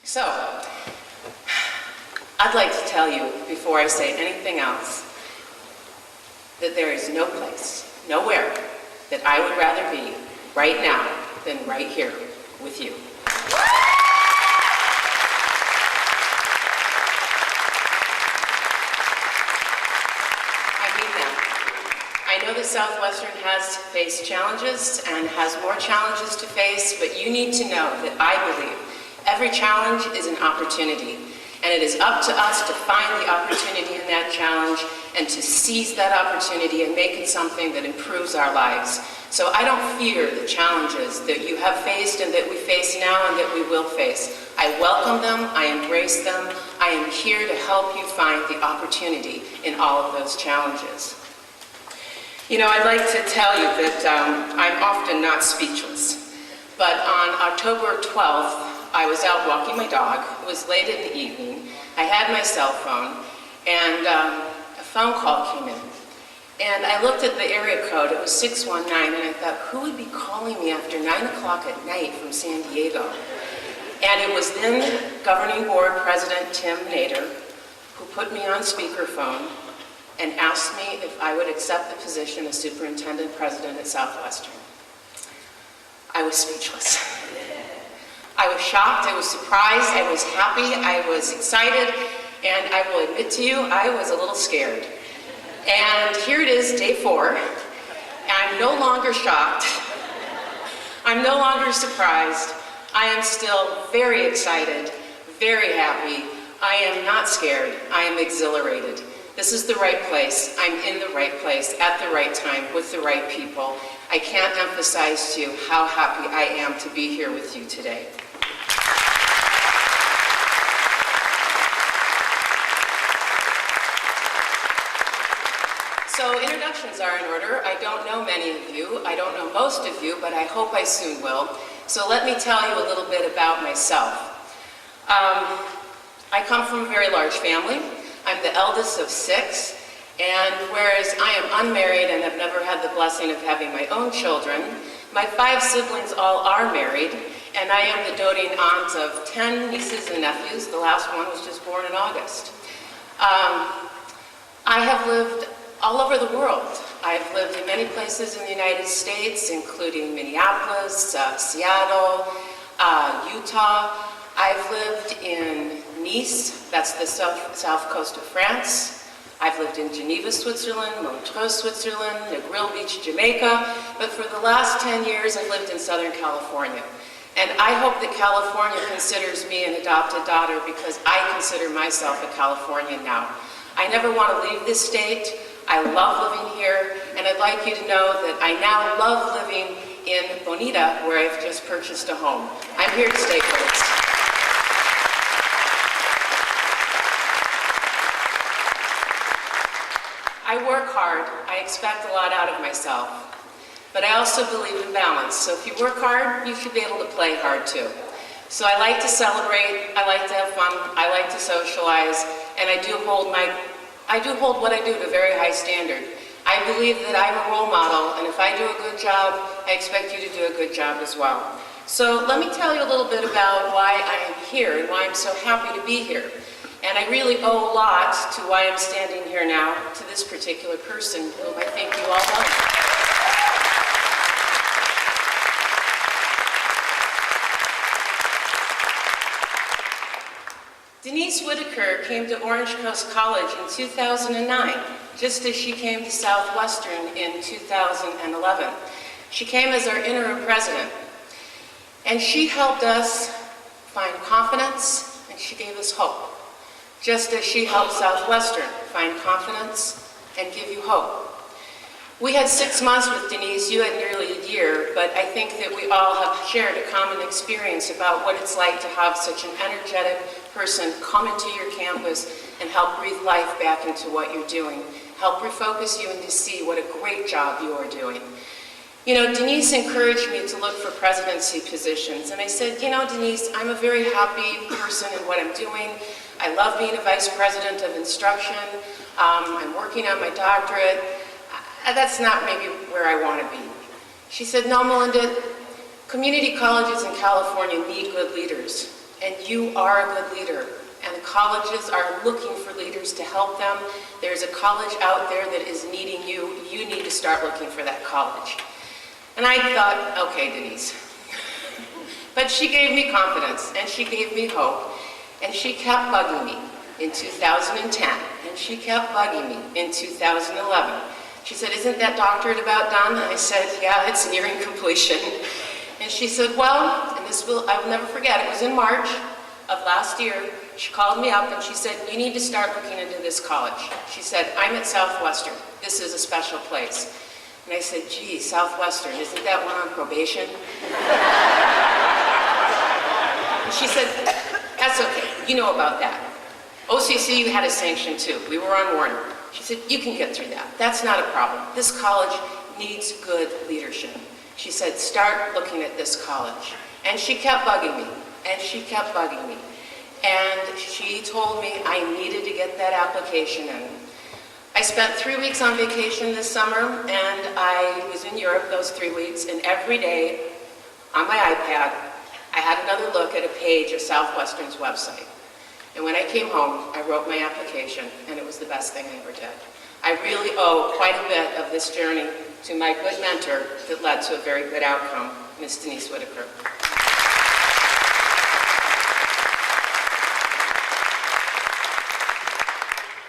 So, I'd like to tell you, before I say anything else, that there is no place, nowhere, that I would rather be right now than right here with you. I mean that. I know that Southwestern has faced challenges and has more challenges to face, but you need to know that I believe every challenge is an opportunity, and it is up to us to find the opportunity in that challenge and to seize that opportunity and make it something that improves our lives. So I don't fear the challenges that you have faced and that we face now and that we will face. I welcome them, I embrace them, I am here to help you find the opportunity in all of those challenges. You know, I'd like to tell you that I'm often not speechless, but on October 12th, I was out walking my dog. It was late in the evening. I had my cell phone, and a phone call came in. And I looked at the area code. It was 619, and I thought, who would be calling me after 9 o'clock at night from San Diego? And it was then Governing Board President Tim Nader who put me on speakerphone and asked me if I would accept the position as Superintendent President at Southwestern. I was speechless. I was shocked, I was surprised, I was happy, I was excited, and I will admit to you, I was a little scared. And here it is, day 4, and I'm no longer shocked. I'm no longer surprised. I am still very excited, very happy. I am not scared, I am exhilarated. This is the right place. I'm in the right place, at the right time, with the right people. I can't emphasize to you how happy I am to be here with you today. So introductions are in order. I don't know many of you. I don't know most of you, but I hope I soon will. So let me tell you a little bit about myself. I come from a very large family. I'm the eldest of 6, and whereas I am unmarried and have never had the blessing of having my own children, my 5 siblings all are married, and I am the doting aunt of 10 nieces and nephews. The last one was just born in August. I have lived all over the world. I've lived in many places in the United States, including Minneapolis, Seattle, Utah. I've lived in Nice, that's the south coast of France. I've lived in Geneva, Switzerland, Montreux, Switzerland, Negril Beach, Jamaica, but for the last 10 years I've lived in Southern California. And I hope that California considers me an adopted daughter because I consider myself a Californian now. I never want to leave this state. I love living here, and I'd like you to know that I now love living in Bonita, where I've just purchased a home. I'm here to stay, folks. I work hard. I expect a lot out of myself. But I also believe in balance. So if you work hard, you should be able to play hard too. So I like to celebrate, I like to have fun, I like to socialize, and I do hold what I do to a very high standard. I believe that I'm a role model, and if I do a good job, I expect you to do a good job as well. So let me tell you a little bit about why I am here and why I'm so happy to be here. And I really owe a lot to why I'm standing here now to this particular person, whom I think you all know. Denise Whitaker came to Orange Coast College in 2009, just as she came to Southwestern in 2011. She came as our interim president, and she helped us find confidence, and she gave us hope, just as she helped Southwestern find confidence and give you hope. We had 6 months with Denise, you had nearly a year, but I think that we all have shared a common experience about what it's like to have such an energetic person come into your campus and help breathe life back into what you're doing, help refocus you and to see what a great job you are doing. You know, Denise encouraged me to look for presidency positions, and I said, you know, Denise, I'm a very happy person in what I'm doing. I love being a vice president of instruction. I'm working on my doctorate. That's not maybe where I want to be. She said, no, Melinda, community colleges in California need good leaders, and you are a good leader. And colleges are looking for leaders to help them. There's a college out there that is needing you. You need to start looking for that college. And I thought, okay, Denise. But she gave me confidence, and she gave me hope, and she kept bugging me in 2010, and she kept bugging me in 2011. She said, isn't that doctorate about done? And I said, yeah, it's nearing completion. And she said, well, and I'll never forget, it was in March of last year. She called me up and she said, you need to start looking into this college. She said, I'm at Southwestern. This is a special place. And I said, gee, Southwestern, isn't that one on probation? And she said, that's okay, you know about that. OCCU had a sanction too. We were on warning. She said, you can get through that. That's not a problem. This college needs good leadership. She said, start looking at this college. And she kept bugging me, and she kept bugging me. And she told me I needed to get that application in. I spent 3 weeks on vacation this summer, and I was in Europe those 3 weeks, and every day on my iPad, I had another look at a page of Southwestern's website. And when I came home, I wrote my application, and it was the best thing I ever did. I really owe quite a bit of this journey to my good mentor that led to a very good outcome, Ms. Denise Whitaker.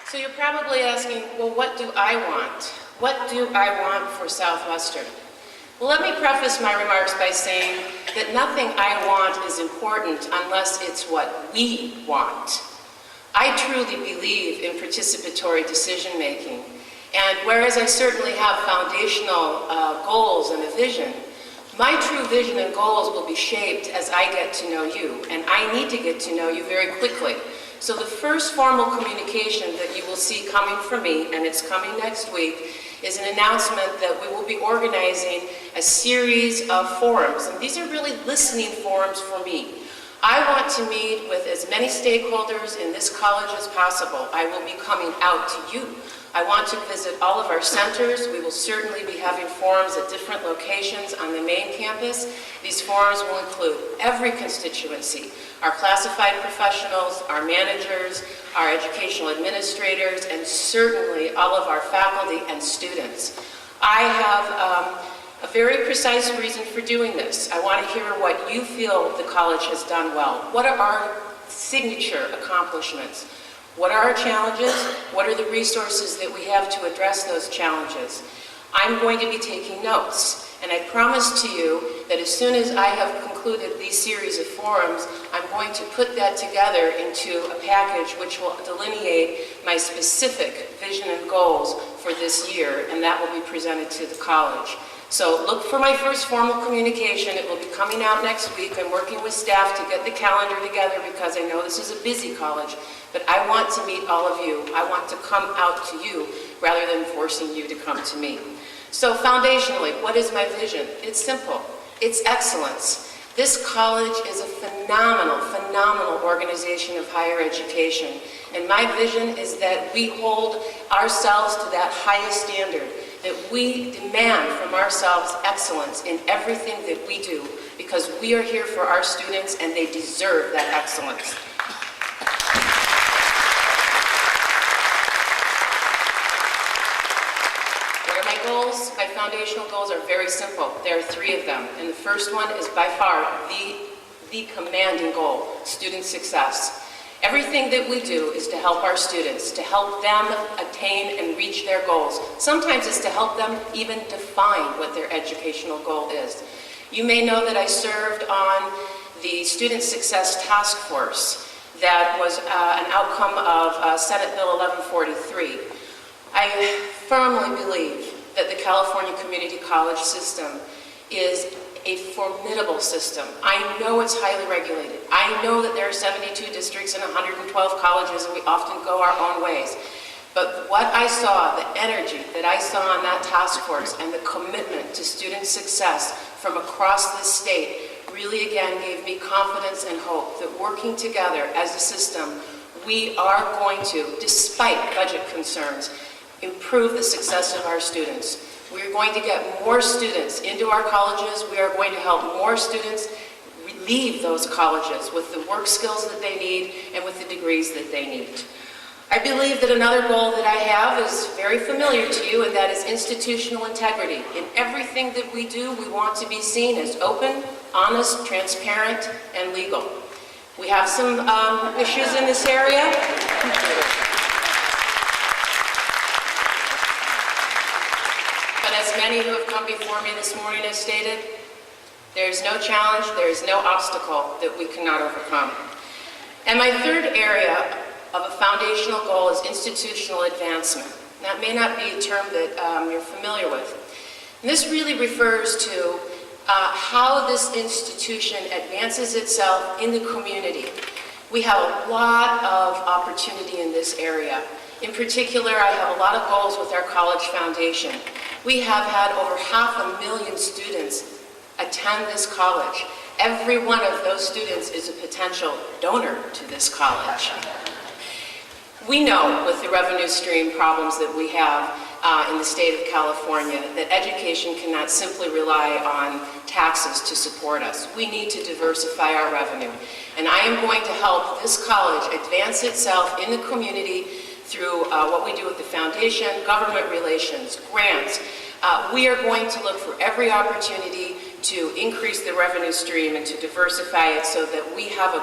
So you're probably asking, well, what do I want? What do I want for Southwestern? Well, let me preface my remarks by saying that nothing I want is important unless it's what we want. I truly believe in participatory decision-making, and whereas I certainly have foundational goals and a vision, my true vision and goals will be shaped as I get to know you, and I need to get to know you very quickly. So the first formal communication that you will see coming from me, and it's coming next week, is an announcement that we will be organizing a series of forums. And these are really listening forums for me. I want to meet with as many stakeholders in this college as possible. I will be coming out to you. I want to visit all of our centers. We will certainly be having forums at different locations on the main campus. These forums will include every constituency, our classified professionals, our managers, our educational administrators, and certainly all of our faculty and students. I have a very precise reason for doing this. I want to hear what you feel the college has done well. What are our signature accomplishments? What are our challenges? What are the resources that we have to address those challenges? I'm going to be taking notes, and I promise to you that as soon as I have concluded these series of forums, I'm going to put that together into a package which will delineate my specific vision and goals for this year, and that will be presented to the college. So look for my first formal communication. It will be coming out next week. I'm working with staff to get the calendar together because I know this is a busy college, but I want to meet all of you. I want to come out to you rather than forcing you to come to me. So foundationally, what is my vision? It's simple. It's excellence. This college is a phenomenal, phenomenal organization of higher education. And my vision is that we hold ourselves to that highest standard, that we demand from ourselves excellence in everything that we do, because we are here for our students and they deserve that excellence. What are my goals? My foundational goals are very simple. There are 3 of them, and the first one is by far the commanding goal: student success. Everything that we do is to help our students, to help them attain and reach their goals. Sometimes it's to help them even define what their educational goal is. You may know that I served on the Student Success Task Force that was an outcome of Senate Bill 1143. I firmly believe that the California Community College system is a formidable system. I know it's highly regulated. I know that there are 72 districts and 112 colleges, and we often go our own ways. But what I saw, the energy that I saw on that task force and the commitment to student success from across this state really again gave me confidence and hope that working together as a system, we are going to, despite budget concerns, improve the success of our students. We are going to get more students into our colleges. We are going to help more students leave those colleges with the work skills that they need and with the degrees that they need. I believe that another goal that I have is very familiar to you, and that is institutional integrity. In everything that we do, we want to be seen as open, honest, transparent, and legal. We have some issues in this area. But as many who have come before me this morning have stated, there is no challenge, there is no obstacle that we cannot overcome. And my third area of a foundational goal is institutional advancement. That may not be a term that you're familiar with. And this really refers to how this institution advances itself in the community. We have a lot of opportunity in this area. In particular, I have a lot of goals with our college foundation. We have had over 500,000 students attend this college. Every one of those students is a potential donor to this college. We know with the revenue stream problems that we have in the state of California that education cannot simply rely on taxes to support us. We need to diversify our revenue. And I am going to help this college advance itself in the community through what we do with the foundation, government relations, grants. We are going to look for every opportunity to increase the revenue stream and to diversify it so that we have a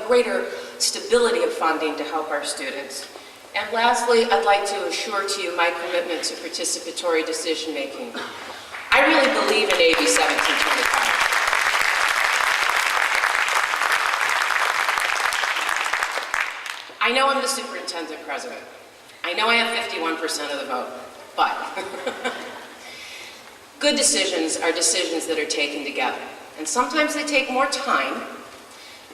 greater stability of funding to help our students. And lastly, I'd like to assure to you my commitment to participatory decision making. I really believe in AB 1725. I know I'm the superintendent president. I know I have 51% of the vote, but good decisions are decisions that are taken together. And sometimes they take more time,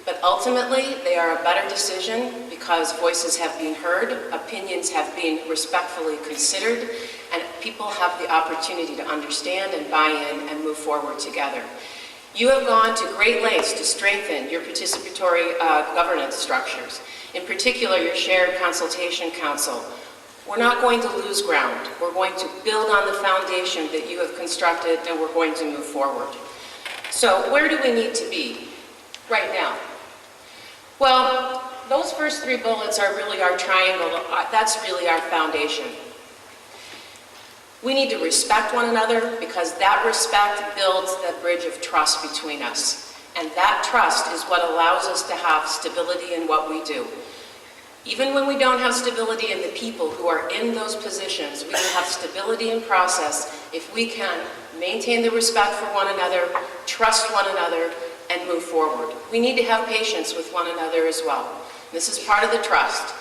but ultimately they are a better decision because voices have been heard, opinions have been respectfully considered, and people have the opportunity to understand and buy in and move forward together. You have gone to great lengths to strengthen your participatory governance structures. In particular, your shared consultation council. We're not going to lose ground. We're going to build on the foundation that you have constructed, and we're going to move forward. So where do we need to be right now? Well, those first three bullets are really our triangle. That's really our foundation. We need to respect one another because that respect builds that bridge of trust between us. And that trust is what allows us to have stability in what we do. Even when we don't have stability in the people who are in those positions, we will have stability in process if we can maintain the respect for one another, trust one another, and move forward. We need to have patience with one another as well. This is part of the trust.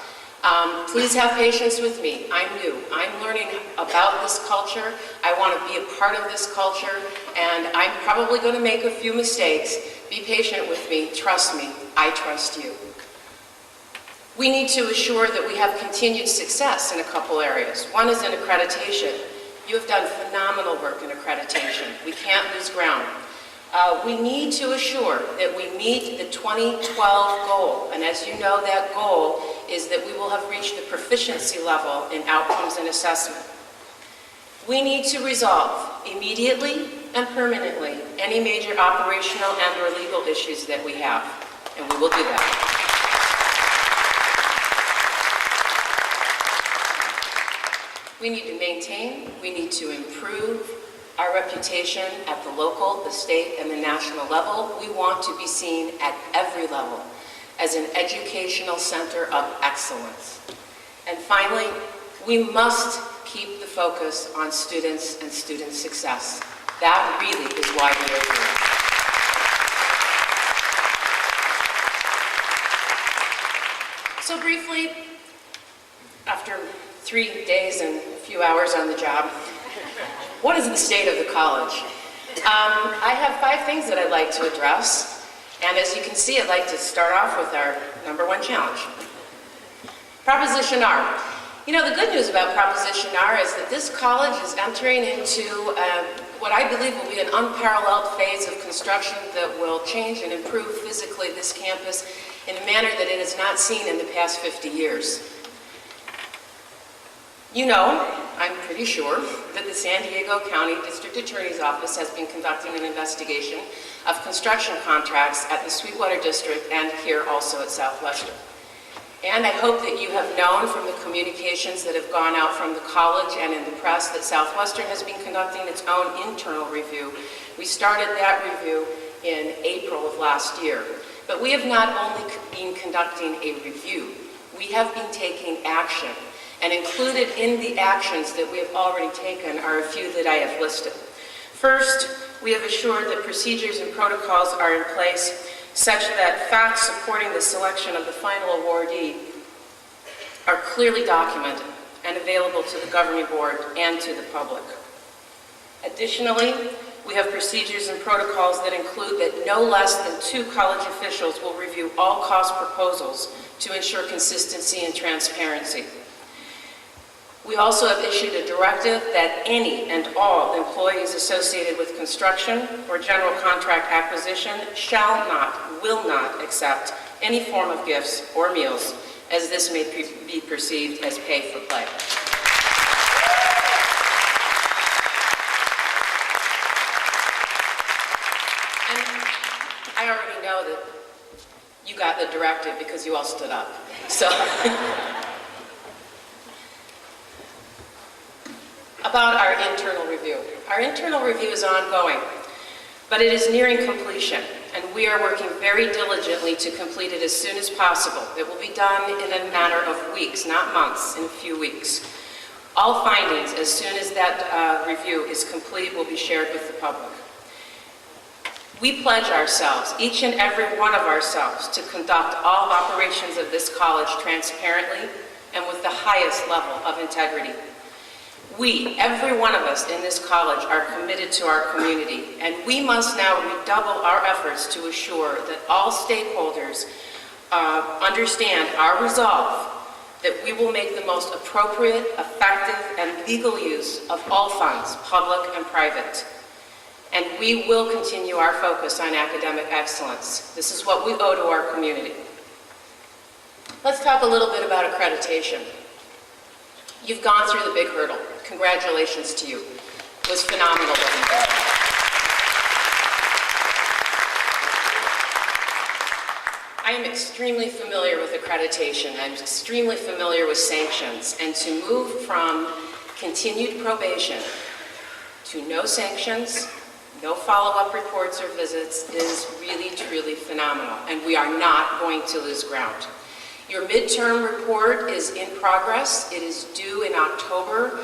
Please have patience with me. I'm new. I'm learning about this culture. I want to be a part of this culture, and I'm probably going to make a few mistakes. Be patient with me. Trust me. I trust you. We need to assure that we have continued success in a couple areas. One is in accreditation. You have done phenomenal work in accreditation. We can't lose ground. We need to assure that we meet the 2012 goal, and as you know, that goal is that we will have reached the proficiency level in outcomes and assessment. We need to resolve immediately and permanently any major operational and/or legal issues that we have, and we will do that. We need to maintain, we need to improve our reputation at the local, the state, and the national level. We want to be seen at every level as an educational center of excellence. And finally, we must keep the focus on students and student success. That really is why we are here. So briefly, after 3 days and a few hours on the job, what is the state of the college? I have 5 things that I'd like to address, and as you can see, I'd like to start off with our #1 challenge. Proposition R. You know, the good news about Proposition R is that this college is entering into what I believe will be an unparalleled phase of construction that will change and improve physically this campus in a manner that it has not seen in the past 50 years. You know, I'm pretty sure, that the San Diego County District Attorney's Office has been conducting an investigation of construction contracts at the Sweetwater District and here also at Southwestern. And I hope that you have known from the communications that have gone out from the college and in the press that Southwestern has been conducting its own internal review. We started that review in April of last year. But we have not only been conducting a review, we have been taking action. And included in the actions that we have already taken are a few that I have listed. First, we have assured that procedures and protocols are in place such that facts supporting the selection of the final awardee are clearly documented and available to the governing board and to the public. Additionally, we have procedures and protocols that include that no less than 2 college officials will review all cost proposals to ensure consistency and transparency. We also have issued a directive that any and all employees associated with construction or general contract acquisition shall not, will not accept any form of gifts or meals, as this may be perceived as pay for play. And I already know that you got the directive because you all stood up. So. About our internal review. Our internal review is ongoing, but it is nearing completion, and we are working very diligently to complete it as soon as possible. It will be done in a matter of weeks, not months, in a few weeks. All findings, as soon as that review is complete, will be shared with the public. We pledge ourselves, each and every one of ourselves, to conduct all operations of this college transparently and with the highest level of integrity. We, every one of us in this college, are committed to our community, and we must now redouble our efforts to assure that all stakeholders understand our resolve that we will make the most appropriate, effective, and legal use of all funds, public and private. And we will continue our focus on academic excellence. This is what we owe to our community. Let's talk a little bit about accreditation. You've gone through the big hurdle. Congratulations to you. It was phenomenal what you did. I am extremely familiar with accreditation. I'm extremely familiar with sanctions. And to move from continued probation to no sanctions, no follow-up reports or visits is really, truly phenomenal. And we are not going to lose ground. Your midterm report is in progress. It is due in October.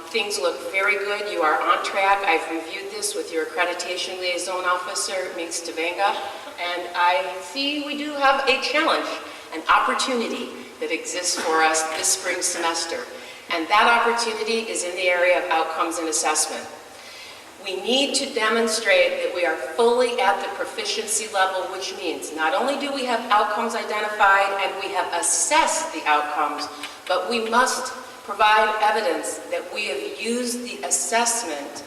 Things look very good. You are on track. I've reviewed this with your accreditation liaison officer, Ms. Devenga, and I see we do have a challenge, an opportunity that exists for us this spring semester. And that opportunity is in the area of outcomes and assessment. We need to demonstrate that we are fully at the proficiency level, which means not only do we have outcomes identified and we have assessed the outcomes, but we must provide evidence that we have used the assessment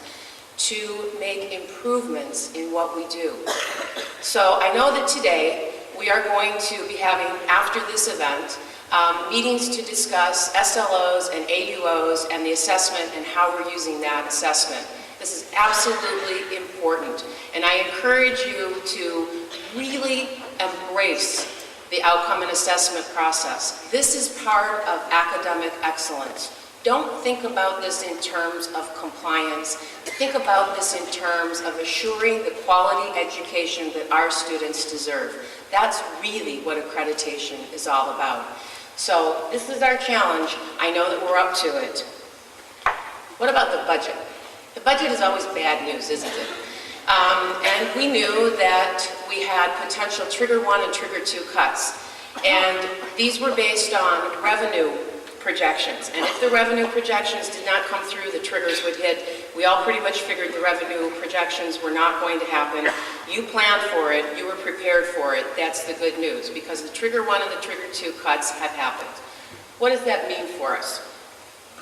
to make improvements in what we do. So I know that today we are going to be having, after this event, meetings to discuss SLOs and AUOs and the assessment and how we're using that assessment. This is absolutely important, and I encourage you to really embrace the outcome and assessment process. This is part of academic excellence. Don't think about this in terms of compliance. Think about this in terms of assuring the quality education that our students deserve. That's really what accreditation is all about. So this is our challenge. I know that we're up to it. What about the budget? The budget is always bad news, isn't it? And we knew that we had potential Trigger 1 and Trigger 2 cuts. And these were based on revenue projections. And if the revenue projections did not come through, the triggers would hit. We all pretty much figured the revenue projections were not going to happen. You planned for it. You were prepared for it. That's the good news, because the Trigger 1 and the Trigger 2 cuts have happened. What does that mean for us?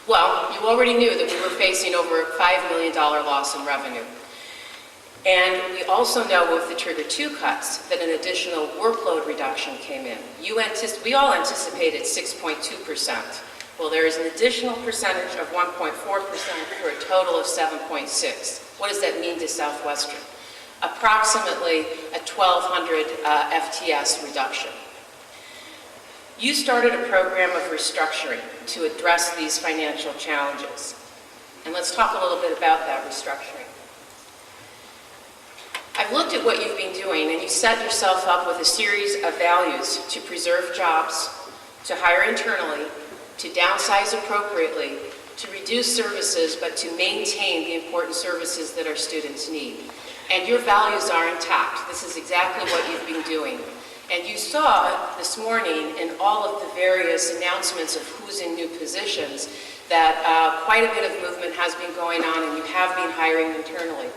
Well, you already knew that we were facing over a $5 million loss in revenue. And we also know with the Trigger 2 cuts that an additional workload reduction came in. We all anticipated 6.2%. Well, there is an additional percentage of 1.4% for a total of 7.6. What does that mean to Southwestern? Approximately a 1,200 FTS reduction. You started a program of restructuring to address these financial challenges. And let's talk a little bit about that restructuring. I've looked at what you've been doing, and you set yourself up with a series of values to preserve jobs, to hire internally, to downsize appropriately, to reduce services, but to maintain the important services that our students need. And your values are intact. This is exactly what you've been doing. And you saw this morning in all of the various announcements of who's in new positions that quite a bit of movement has been going on, and you have been hiring internally.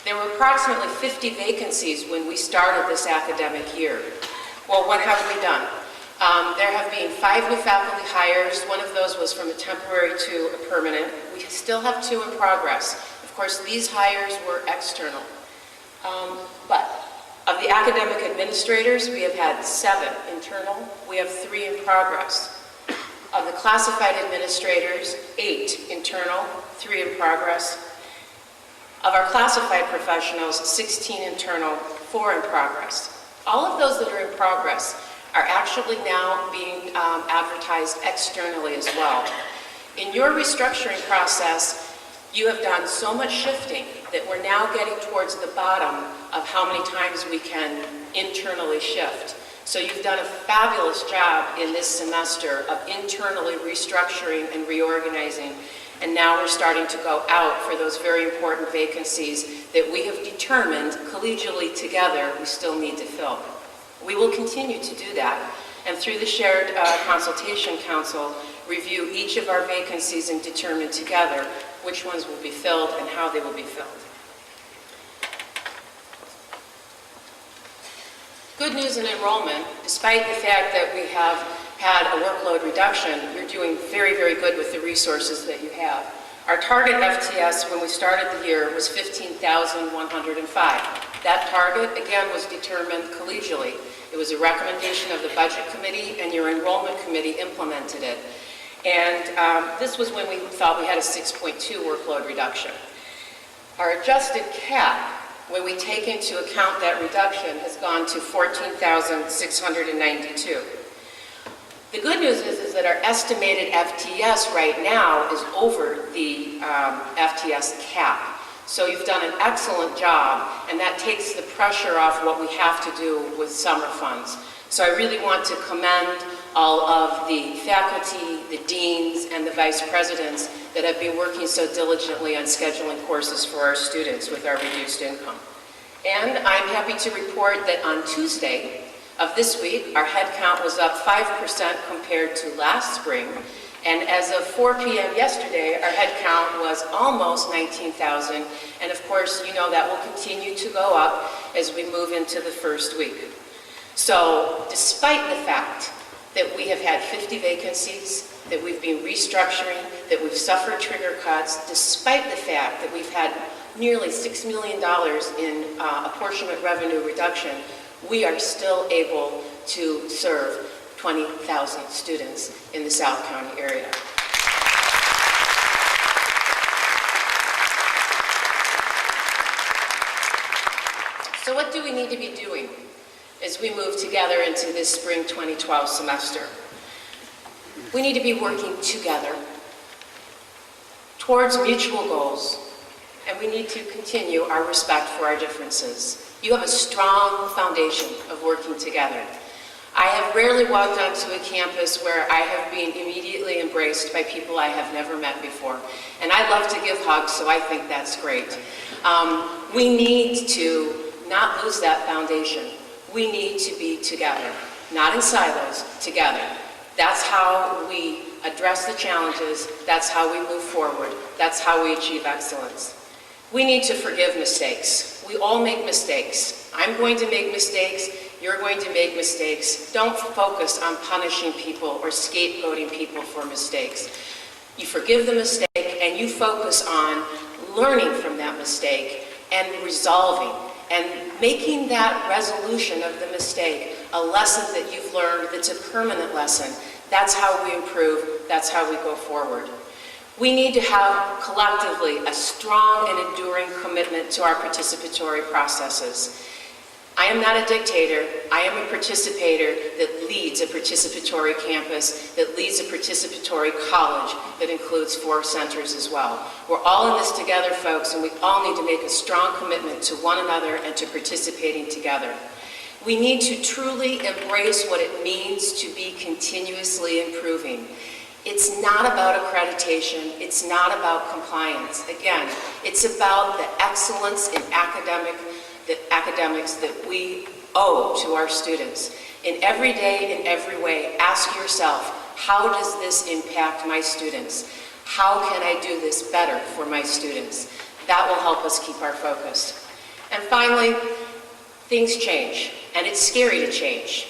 There were approximately 50 vacancies when we started this academic year. Well, what have we done? There have been 5 new faculty hires. One of those was from a temporary to a permanent. We still have 2 in progress. Of course, these hires were external. But of the academic administrators, we have had 7 internal. We have 3 in progress. Of the classified administrators, 8 internal, 3 in progress. Of our classified professionals, 16 internal, 4 in progress. All of those that are in progress are actually now being advertised externally as well. In your restructuring process, you have done so much shifting that we're now getting towards the bottom of how many times we can internally shift. So you've done a fabulous job in this semester of internally restructuring and reorganizing. And now we're starting to go out for those very important vacancies that we have determined collegially together we still need to fill. We will continue to do that, and through the Shared Consultation Council, review each of our vacancies and determine together which ones will be filled and how they will be filled. Good news in enrollment, despite the fact that we have had a workload reduction, you're doing very, very good with the resources that you have. Our target FTS when we started the year was 15,105. That target, again, was determined collegially. It was a recommendation of the Budget Committee, and your Enrollment Committee implemented it. And this was when we thought we had a 6.2 workload reduction. Our adjusted cap, when we take into account that reduction, has gone to 14,692. The good news is that our estimated FTS right now is over the FTS cap. So you've done an excellent job, and that takes the pressure off what we have to do with summer funds. So I really want to commend all of the faculty, the deans, and the vice presidents that have been working so diligently on scheduling courses for our students with our reduced income. And I'm happy to report that on Tuesday of this week, our head count was up 5% compared to last spring. And as of 4 p.m. yesterday, our head count was almost 19,000. And of course, you know that will continue to go up as we move into the first week. So despite the fact that we have had 50 vacancies, that we've been restructuring, that we've suffered trigger cuts, despite the fact that we've had nearly $6 million in apportionment revenue reduction, we are still able to serve 20,000 students in the South County area. So what do we need to be doing as we move together into this spring 2012 semester? We need to be working together towards mutual goals, and we need to continue our respect for our differences. You have a strong foundation of working together. I have rarely walked onto a campus where I have been immediately embraced by people I have never met before. And I love to give hugs, so I think that's great. We need to not lose that foundation. We need to be together, not in silos, together. That's how we address the challenges. That's how we move forward. That's how we achieve excellence. We need to forgive mistakes. We all make mistakes. I'm going to make mistakes. You're going to make mistakes. Don't focus on punishing people or scapegoating people for mistakes. You forgive the mistake and you focus on learning from that mistake and resolving and making that resolution of the mistake a lesson that you've learned that's a permanent lesson That's how we improve. That's how we go forward. We need to have collectively a strong and enduring commitment to our participatory processes. I am not a dictator. I am a participator that leads a participatory campus, that leads a participatory college that includes 4 centers as well. We're all in this together, folks, and we all need to make a strong commitment to one another and to participating together. We need to truly embrace what it means to be continuously improving. It's not about accreditation. It's not about compliance. Again, it's about the excellence in academics that we owe to our students. In every day, in every way, ask yourself, how does this impact my students? How can I do this better for my students? That will help us keep our focus. And finally, things change, and it's scary to change.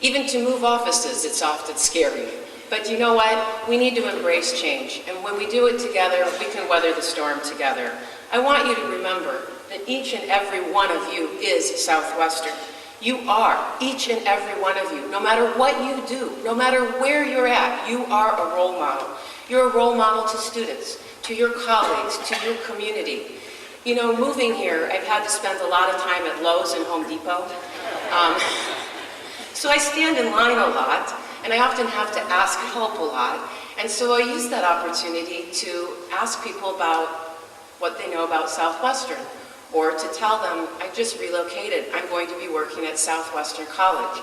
Even to move offices, it's often scary. But you know what? We need to embrace change, and when we do it together, we can weather the storm together. I want you to remember that each and every one of you is Southwestern. You are, each and every one of you. No matter what you do, no matter where you're at, you are a role model. You're a role model to students, to your colleagues, to your community. You know, moving here, I've had to spend a lot of time at Lowe's and Home Depot. So I stand in line a lot, and I often have to ask help a lot. And so I use that opportunity to ask people about what they know about Southwestern, or to tell them, I just relocated, I'm going to be working at Southwestern College.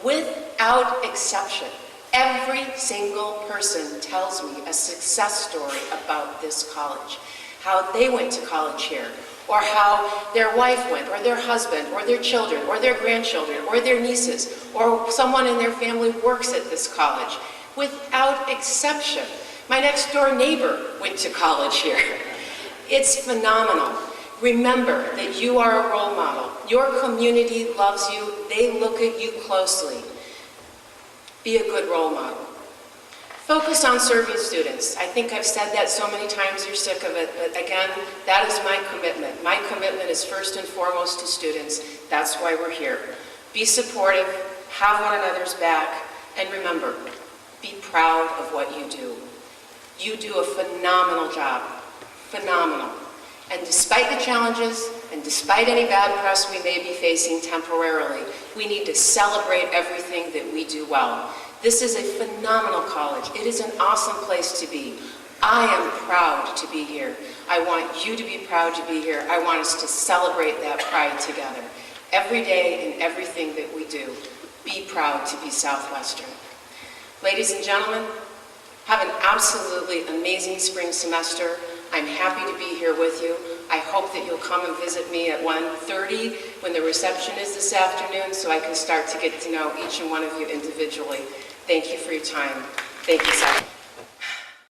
Without exception, every single person tells me a success story about this college, how they went to college here, or how their wife went, or their husband, or their children, or their grandchildren, or their nieces, or someone in their family works at this college. Without exception. My next door neighbor went to college here. It's phenomenal. Remember that you are a role model. Your community loves you. They look at you closely. Be a good role model. Focus on serving students. I think I've said that so many times you're sick of it, but again, that is my commitment. My commitment is first and foremost to students. That's why we're here. Be supportive, have one another's back, and remember, be proud of what you do. You do a phenomenal job. Phenomenal. And despite the challenges, and despite any bad press we may be facing temporarily, we need to celebrate everything that we do well. This is a phenomenal college. It is an awesome place to be. I am proud to be here. I want you to be proud to be here. I want us to celebrate that pride together. Every day in everything that we do, be proud to be Southwestern. Ladies and gentlemen, have an absolutely amazing spring semester. I'm happy to be here with you. I hope that you'll come and visit me at 1:30 when the reception is this afternoon so I can start to get to know each and one of you individually. Thank you for your time. Thank you, Seth.